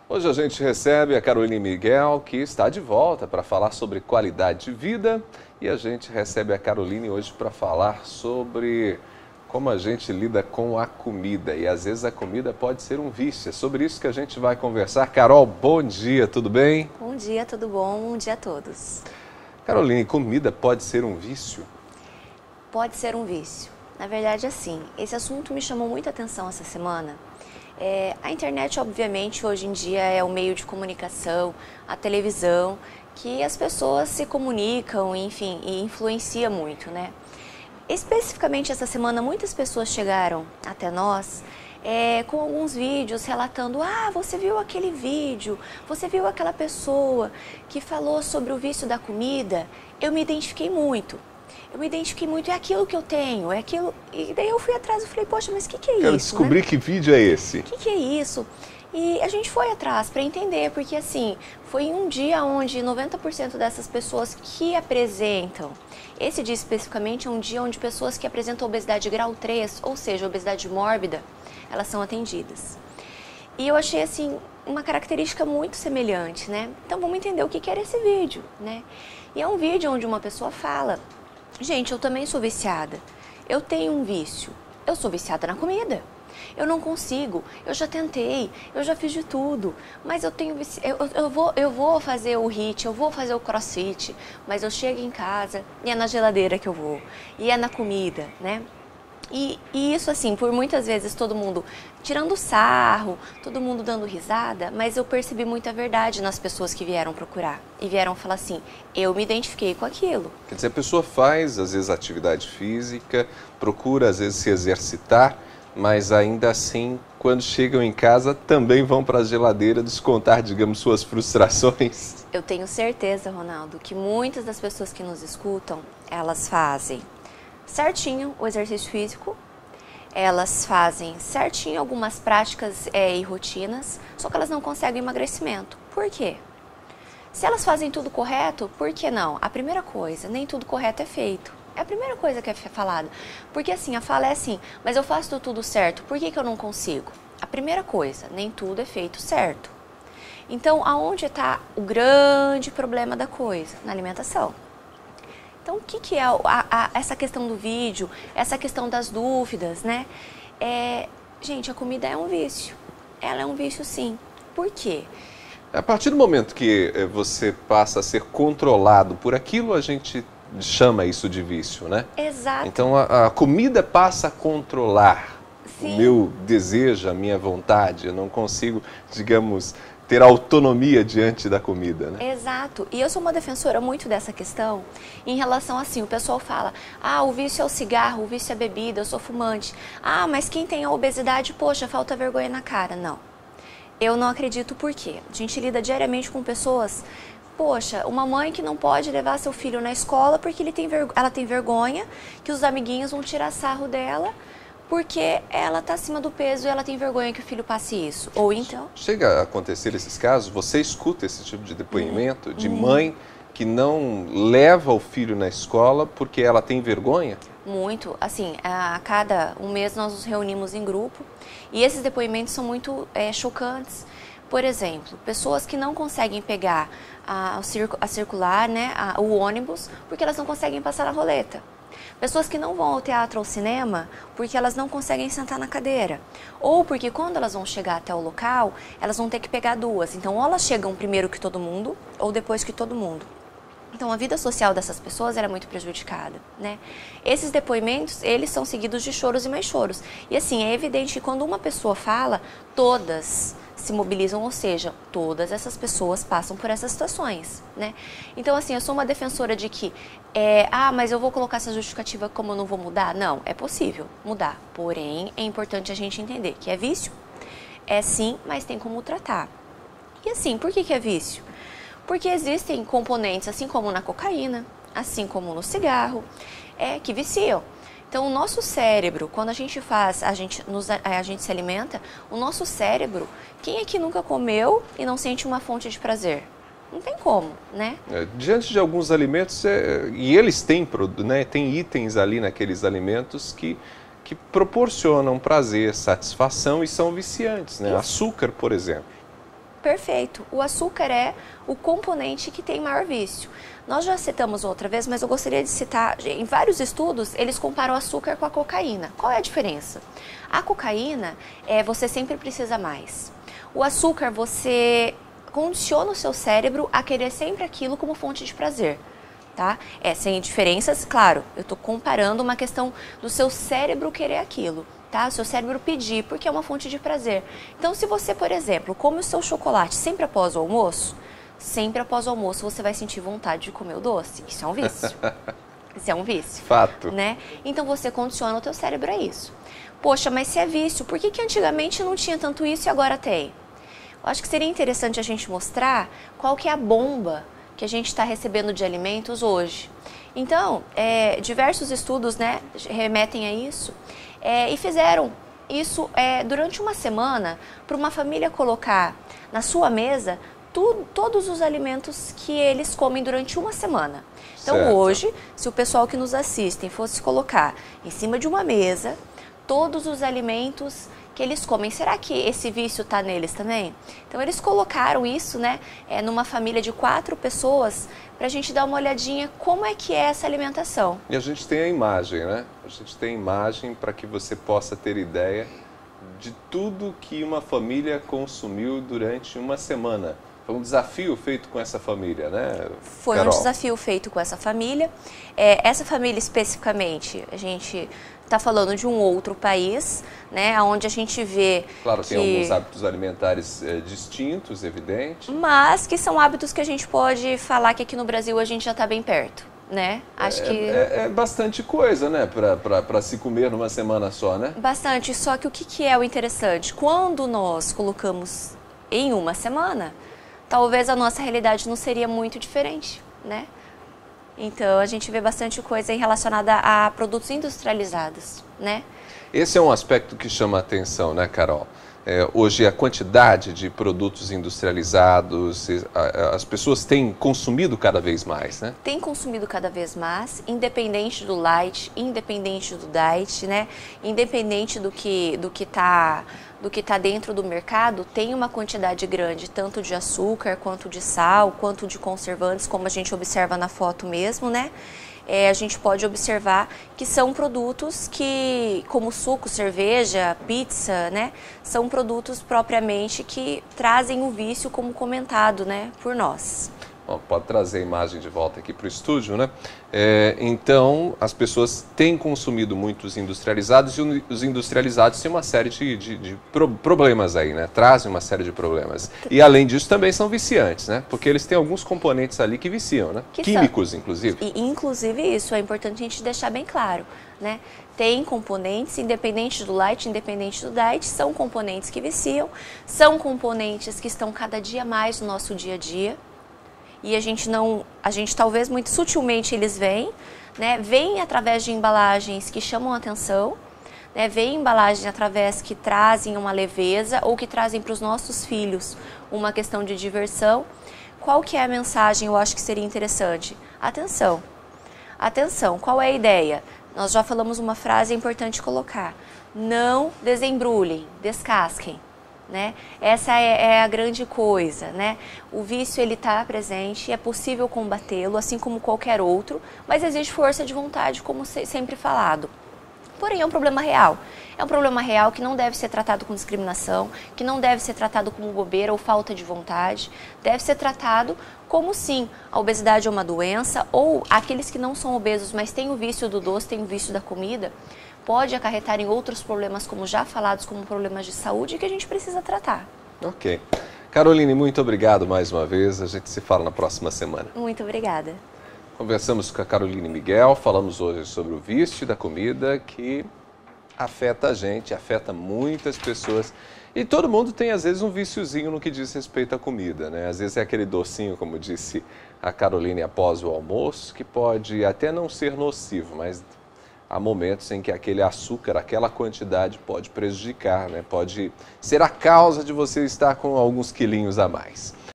Hoje a gente recebe a Caroline Miguel, que está de volta para falar sobre qualidade de vida. E a gente recebe a Caroline hoje para falar sobre como a gente lida com a comida. E às vezes a comida pode ser um vício. É sobre isso que a gente vai conversar. Carol, bom dia, tudo bem? Bom dia, tudo bom? Bom dia a todos. Caroline, comida pode ser um vício? Pode ser um vício. Na verdade, assim, esse assunto me chamou muita atenção essa semana. A internet, obviamente, hoje em dia é o meio de comunicação, a televisão, que as pessoas se comunicam, enfim, e influencia muito, né? Especificamente essa semana, muitas pessoas chegaram até nós com alguns vídeos relatando: ah, você viu aquele vídeo, você viu aquela pessoa que falou sobre o vício da comida? Eu me identifiquei muito. É aquilo que eu tenho, é aquilo. E daí eu fui atrás e falei: poxa, mas o que é isso? Quero descobrir, né? Que vídeo é esse? O que é isso? E a gente foi atrás para entender, porque assim, foi um dia onde 90% dessas pessoas que apresentam, esse dia especificamente é um dia onde pessoas que apresentam obesidade grau 3, ou seja, obesidade mórbida, elas são atendidas. E eu achei assim, uma característica muito semelhante, né? Então vamos entender o que era esse vídeo, né? E é um vídeo onde uma pessoa fala: gente, eu também sou viciada, eu tenho um vício, eu sou viciada na comida. Eu não consigo, eu já tentei, eu já fiz de tudo, mas eu vou fazer o HIIT, eu vou fazer o CrossFit, mas eu chego em casa e é na geladeira que eu vou, e é na comida, né? E isso assim, por muitas vezes todo mundo tirando sarro, todo mundo dando risada, mas eu percebi muita verdade nas pessoas que vieram procurar e vieram falar assim: eu me identifiquei com aquilo. Quer dizer, a pessoa faz às vezes atividade física, procura às vezes se exercitar, mas ainda assim, quando chegam em casa, também vão para a geladeira descontar, digamos, suas frustrações. Eu tenho certeza, Ronaldo, que muitas das pessoas que nos escutam, elas fazem certinho o exercício físico, elas fazem certinho algumas práticas e rotinas, só que elas não conseguem emagrecimento. Por quê? Se elas fazem tudo correto, por que não? A primeira coisa, nem tudo correto é feito. É a primeira coisa que é falada. Porque assim, a fala é assim: mas eu faço tudo certo, por que eu não consigo? A primeira coisa, nem tudo é feito certo. Então, aonde está o grande problema da coisa? Na alimentação. Então, o que é essa questão do vídeo, essa questão das dúvidas, né? Gente, a comida é um vício. Ela é um vício, sim. Por quê? A partir do momento que você passa a ser controlado por aquilo, a gente chama isso de vício, né? Exato. Então a comida passa a controlar Sim. O meu desejo, a minha vontade. Eu não consigo, digamos, ter autonomia diante da comida, né? Exato. E eu sou uma defensora muito dessa questão em relação assim, o pessoal fala: ah, o vício é o cigarro, o vício é a bebida, eu sou fumante. Ah, mas quem tem a obesidade, poxa, falta vergonha na cara. Não. Eu não acredito. Por quê? A gente lida diariamente com pessoas. Poxa, uma mãe que não pode levar seu filho na escola porque ela tem vergonha que os amiguinhos vão tirar sarro dela porque ela está acima do peso e ela tem vergonha que o filho passe isso. Ou então... Chega a acontecer esses casos? Você escuta esse tipo de depoimento de mãe que não leva o filho na escola porque ela tem vergonha? Muito. Assim, a cada um mês nós nos reunimos em grupo e esses depoimentos são muito chocantes. Por exemplo, pessoas que não conseguem pegar a circular, né, o ônibus, porque elas não conseguem passar na roleta. Pessoas que não vão ao teatro ou ao cinema porque elas não conseguem sentar na cadeira. Ou porque quando elas vão chegar até o local, elas vão ter que pegar duas. Então, ou elas chegam primeiro que todo mundo, ou depois que todo mundo. Então, a vida social dessas pessoas era muito prejudicada, né? Esses depoimentos, eles são seguidos de choros e mais choros. E assim, é evidente que quando uma pessoa fala, todas se mobilizam, ou seja, todas essas pessoas passam por essas situações, né? Então, assim, eu sou uma defensora de que, mas eu vou colocar essa justificativa como eu não vou mudar? Não, é possível mudar, porém, é importante a gente entender que é vício, é sim, mas tem como tratar. E assim, por que é vício? Porque existem componentes, assim como na cocaína, assim como no cigarro, que viciam. Então, o nosso cérebro, quando a gente se alimenta, o nosso cérebro, quem é que nunca comeu e não sente uma fonte de prazer? Não tem como, né? Diante de alguns alimentos, e eles têm, né, tem itens ali naqueles alimentos que proporcionam prazer, satisfação e são viciantes, né? Açúcar, por exemplo. Perfeito. O açúcar é o componente que tem maior vício. Nós já citamos outra vez, mas eu gostaria de citar, em vários estudos, eles comparam o açúcar com a cocaína. Qual é a diferença? A cocaína, você sempre precisa mais. O açúcar, você condiciona o seu cérebro a querer sempre aquilo como fonte de prazer. Tá? Sem diferenças, claro, eu estou comparando uma questão do seu cérebro querer aquilo. Tá? O seu cérebro pedir, porque é uma fonte de prazer. Então, se você, por exemplo, come o seu chocolate sempre após o almoço, sempre após o almoço você vai sentir vontade de comer o doce. Isso é um vício. Isso é um vício. Fato. Né? Então, você condiciona o teu cérebro a isso. Poxa, mas se é vício, por que antigamente não tinha tanto isso e agora tem? Eu acho que seria interessante a gente mostrar qual que é a bomba que a gente está recebendo de alimentos hoje. Então, diversos estudos, né, remetem a isso. E fizeram isso durante uma semana para uma família colocar na sua mesa todos os alimentos que eles comem durante uma semana. Então, certo. Hoje, se o pessoal que nos assistem fosse colocar em cima de uma mesa todos os alimentos que eles comem, será que esse vício está neles também? Então, eles colocaram isso, né, numa família de 4 pessoas, para a gente dar uma olhadinha como é que é essa alimentação. E a gente tem a imagem, né? A gente tem a imagem para que você possa ter ideia de tudo que uma família consumiu durante uma semana. Foi um desafio feito com essa família, né, Foi Carol? Um desafio feito com essa família. Essa família especificamente, a gente está falando de um outro país, né, onde a gente vê Claro, que... tem alguns hábitos alimentares distintos, evidente. Mas que são hábitos que a gente pode falar que aqui no Brasil a gente já está bem perto, né? Acho que... É bastante coisa, né, para se comer numa semana só, né? Bastante, só que o que é o interessante? Quando nós colocamos em uma semana, talvez a nossa realidade não seria muito diferente, né? Então, a gente vê bastante coisa relacionada a produtos industrializados, né? Esse é um aspecto que chama a atenção, né, Carol? Hoje, a quantidade de produtos industrializados, as pessoas têm consumido cada vez mais, né? Tem consumido cada vez mais, independente do light, independente do diet, né? Independente do que tá dentro do mercado, tem uma quantidade grande, tanto de açúcar, quanto de sal, quanto de conservantes, como a gente observa na foto mesmo, né? A gente pode observar que são produtos que, como suco, cerveja, pizza, né? São produtos propriamente que trazem o vício, como comentado, né, por nós. Bom, pode trazer a imagem de volta aqui para o estúdio, né? Então, as pessoas têm consumido muitos industrializados e os industrializados têm uma série de problemas aí, né? Trazem uma série de problemas. E, além disso, também são viciantes, né? Porque eles têm alguns componentes ali que viciam, né? Químicos, inclusive. E, inclusive, isso é importante a gente deixar bem claro, né? Tem componentes, independente do light, independente do diet, são componentes que viciam, são componentes que estão cada dia mais no nosso dia a dia. E a gente talvez muito sutilmente eles vêm, né? Vêm através de embalagens que chamam a atenção, né? Vêm embalagens através que trazem uma leveza ou que trazem para os nossos filhos uma questão de diversão. Qual que é a mensagem? Eu acho que seria interessante. Atenção, atenção, qual é a ideia? Nós já falamos uma frase importante colocar. Não desembrulhem, descasquem. Né? Essa é a grande coisa, né? O vício ele está presente, é possível combatê-lo, assim como qualquer outro, mas exige força de vontade, como sempre falado. Porém, é um problema real. É um problema real que não deve ser tratado com discriminação, que não deve ser tratado como bobeira ou falta de vontade. Deve ser tratado como, sim, a obesidade é uma doença, ou aqueles que não são obesos, mas têm o vício do doce, têm o vício da comida, pode acarretar em outros problemas, como já falados, como problemas de saúde, que a gente precisa tratar. Ok. Caroline, muito obrigado mais uma vez. A gente se fala na próxima semana. Muito obrigada. Conversamos com a Caroline Miguel, falamos hoje sobre o vício da comida que afeta a gente, afeta muitas pessoas. E todo mundo tem, às vezes, um viciozinho no que diz respeito à comida, né? Às vezes é aquele docinho, como disse a Caroline, após o almoço, que pode até não ser nocivo, mas há momentos em que aquele açúcar, aquela quantidade pode prejudicar, né? Pode ser a causa de você estar com alguns quilinhos a mais.